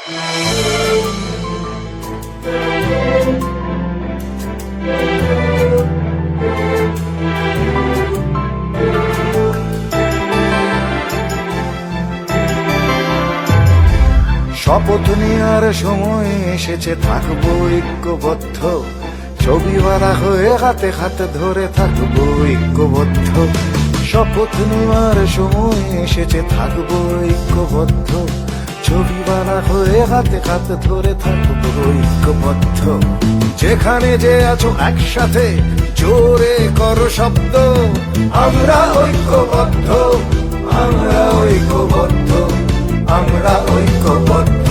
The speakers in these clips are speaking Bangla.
শপথ নেওয়ার সময় এসেছে, থাকবো ঐক্যবদ্ধ, ছবিওয়ালা হয়ে হাতে হাতে ধরে থাকবো ঐক্যবদ্ধ। শপথ নেওয়ার সময় এসেছে, থাকবো ঐক্যবদ্ধ, ছবিওয়ালা হয়ে হাতে হাতে ধরে থাকবো ঐক্যবদ্ধ। যেখানে যে আছো একসাথে জোরে করো শব্দ, আমরা ঐক্যবদ্ধ, আমরা ঐক্যবদ্ধ, আমরা ঐক্যবদ্ধ।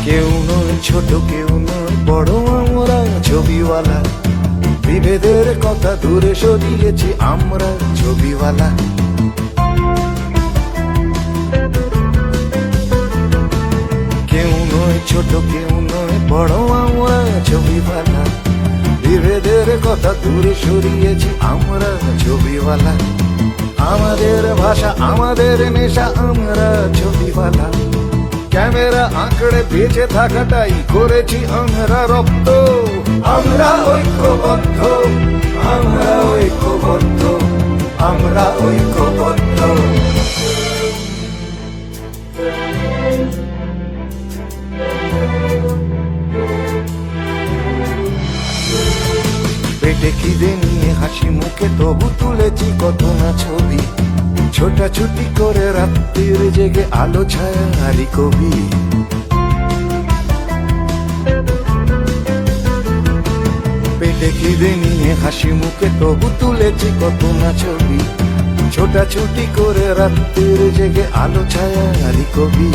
কেউ নয় ছোট, কেউ নয় বড়, আমরা ছবিওয়ালা, বিভেদের কথা দূরে সরিয়েছি আমরা ছবিওয়ালা। কেউ নয় ছোট, কেউ নয় বড়, আমরা ছবিওয়ালা, বিভেদের কথা দূরে সরিয়েছি আমরা ছবিওয়ালা। আমাদের ভাষা, আমাদের নেশা, আমরা ছবিওয়ালা। ক্যামেরা আঁকড়ে বেঁচে থাকাটাই করেছি আমরা রপ্ত, আমরা ঐক্যবদ্ধ, আমরা ঐক্যবদ্ধ, আমরা ঐক্যবদ্ধ। পেটে খিদে নিয়ে হাসি মুখে তবু তুলেছি কত না ছবি, ছোটাছুটি করে রাত্রির জেগে আলো ছায়া আলি কবি। পেটে খিদে নিয়ে হাসি মুখে তবু তুলেছি কত না ছবি, ছোটাছুটি করে রাত্রির জেগে আলো ছায়া আলি কবি।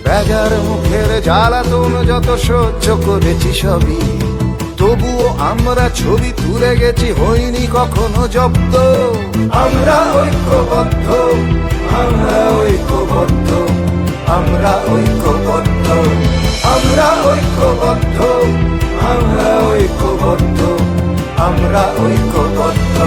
বেজার মুখের জ্বালাতন যত সহ্য করেছি সবই, তবুও আমরা ছবি তুলে গেছি, হইনি কখনো জব্দ। আমরা ঐক্যবদ্ধ, আমরা ঐক্যবদ্ধ, আমরা ঐক্যবদ্ধ, আমরা ঐক্যবদ্ধ, আমরা ঐক্যবদ্ধ, আমরা ঐক্যবদ্ধ।